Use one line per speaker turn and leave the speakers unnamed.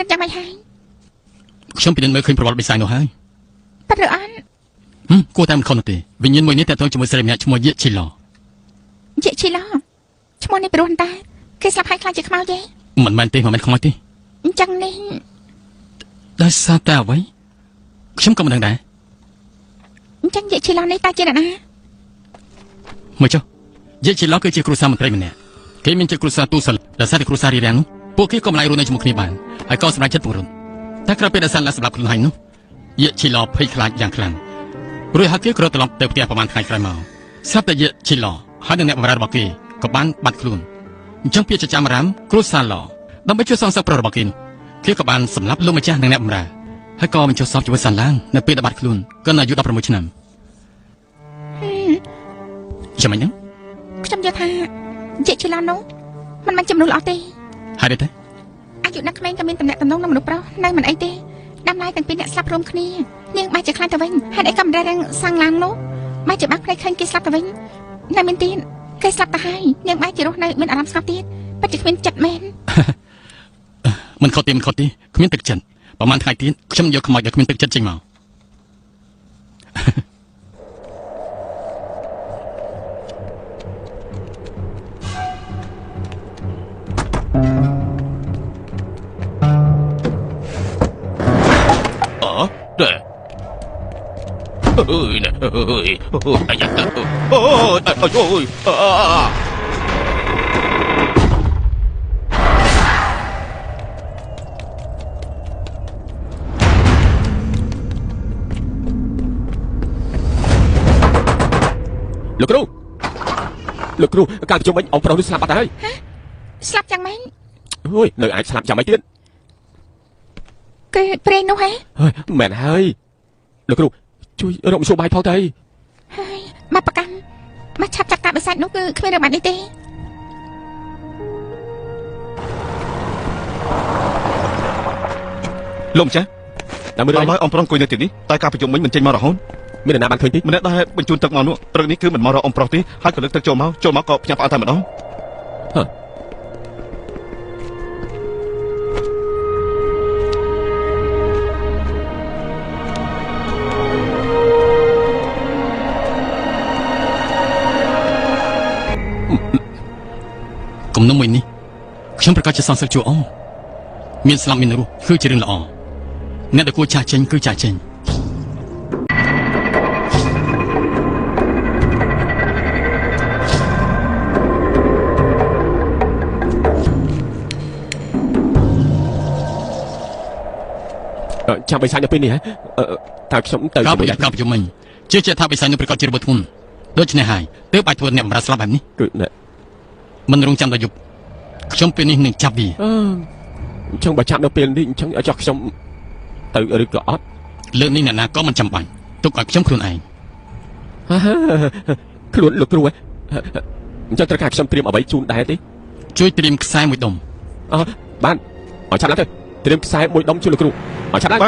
នឹងចាំមិនហើយ
ខ្ញុំពិនិត្យមើលឃើញប្រវត្តិបិសាចនោះហើយ
ប៉ាត់ឬអត់
គួរតែមិនខុសនោះទេវិញ្ញាណមួយនេះតែតើជាមួយស្រីម្នាក់ឈ្មោះយេឈីឡឈ្មោះនេះព្រោះតែគេស្លាប់ហើយខ្លាចជាខ្មោចទេមិនមែនទេមិនមែនខ្មោចទេ
អញ្ចឹងនេះ
ដោយសារតែអ្វីខ្ញុំក៏មិនដឹងដែរ
អញ្ចឹងយេឈីឡនេះតើជាអ្នកណា
មើលចុះយេឈីឡគឺជាគ្រួសារមន្ត្រីម្នាក់គេមានជាគ្រួសារទូសិលដោយសារតែគ្រួសាររីរាំងនោះពួកគេក៏មិនអាចរស់នៅជាមួយគ្នាបានហើយក៏សម្រេចចិត្តពង្រឹងតែក្រោយពេលដែលសានឡាសម្រាប់ខ្លួនហើយនោះយេឈីឡភ័យខ្លាចយ៉ាងខ្លាំងរួចហើយគេក៏ត្រឡប់ទៅផ្ទះប្រហែលថ្ងៃក្រោយមកស្រាប់តែយេឈីឡហើយនឹងអ្នកបម្រើរបស់គេក៏បានបាត់ខ្លួនអញ្ចឹងពាក្យចចាមរាមគ្រួសារឡដើម្បីជួយសងសឹកប្រុសរបស់គេនោះគេក៏បានសម្លាប់លោកម្ចាស់និងអ្នកបម្រើហើយក៏បញ្ចុះសពជាមួយសានឡាងនៅពេលដែលបាត់ខ្លួនក៏នៅអាយុ16ឆ្នាំចាំមិនហ្នឹង
ខ្ញុំយល់ថាយេឈីឡនោះមិនមែនចំណុចល្អទេ
ហើយទេ
អាយុអ្នកក្មេងក៏មានតំណែងតំណងនឹងមនុស្សប្រុសនៅមិនអីទេដាំឡាយទាំងពីរអ្នកស្លាប់រួមគ្នានាងបែរជាខ្លាចទៅវិញហេតុអីក៏មិនដែលសាំងឡាងនោះបែរជាបាក់ភ្នែកឃើញគេស្លាប់ទៅវិញនៅមានទៀតគេស្លាប់ទៅហើយនាងបែរជារស់នៅមានអារម្មណ៍ស្ងប់ទៀតពិតជាគ្មានចិត្តមែន
មិនខុសទេគ្មានទឹកចិត្តប្រហែលថ្ងៃទៀតខ្ញុំយកខ្មោចដែលគ្មានទឹកចិត្តចេញមក
អើយណាអើយអាយ៉ាអូយលោកគ្រូការប្រជុំវិញអង្គប្រុសនេះស្លាប់បាត់ហើយ
ស្លាប់យ៉ាងម៉េច
អូយនៅអាចស្លាប់យ៉ាងម៉េចទៀត
គេព្រេងនោះហ៎
មែនហើយលោកគ្រូជួយរកមធ្យោបាយផងទៅ
ហើយមកប្រកាន់មកឆាប់ចាត់ការបិសាចនោះគឺគ្មានរឿងបាត់នេះទេ
លោកម្ចាស់តាមមើលឲ្យអង្គប្រុសអង្គុយនៅទីនេះតែការប្រជុំវិញមិនចេញមករហូតមានអ្នកណាបានឃើញទេម្នាក់ដែរបញ្ជូនទឹកមកនោះព្រឹកនេះគឺមិនមករកអង្គប្រុសទេហើយក៏លើកទឹកចូលមកក៏ផ្ញើផ្អើតែម្ដង
គំនុំមួយនេះខ្ញុំប្រកាសជាសងសឹកជួអមានស្លាប់មានរស់គឺជារឿងល្អអ្នកដែលគួរចាស់ចេញគឺចាស់ចេញ
ចាំបិសាចនៅពេលនេះហ៎តើខ្ញុំទៅ
ការប្រជុំមិញជឿជាក់ថាបិសាចនឹងប្រកាសជារបបធ្ងន់ដូច្នេះហើយទើបអាចធ្វើអ្នកបម្រើស្លាប់បែបនេះ
គឺ
មិនរងចាំដល់យប់ខ្ញុំពេលនេះនឹងចាប់វា
អញ្ចឹងបើចាប់នៅពេលនេះអញ្ចឹងឲ្យចោះខ្ញុំទៅឬក៏អត់
លើកនេះអ្នកណាក៏មិនចាំបាច់ទុកឲ្យខ្ញុំខ្លួនឯង
ខ្លួនលោកគ្រូអញ្ចឹងត្រូវការខ្ញុំត្រៀមអ្វីជូនដែរទេ
ជួយត្រៀមខ្សែមួយដុំ
បានឲ្យឆាប់ឡើងទៅត្រៀមខ្សែមួយដុំជូនលោកគ្រូឲ្យឆាប់ឡើង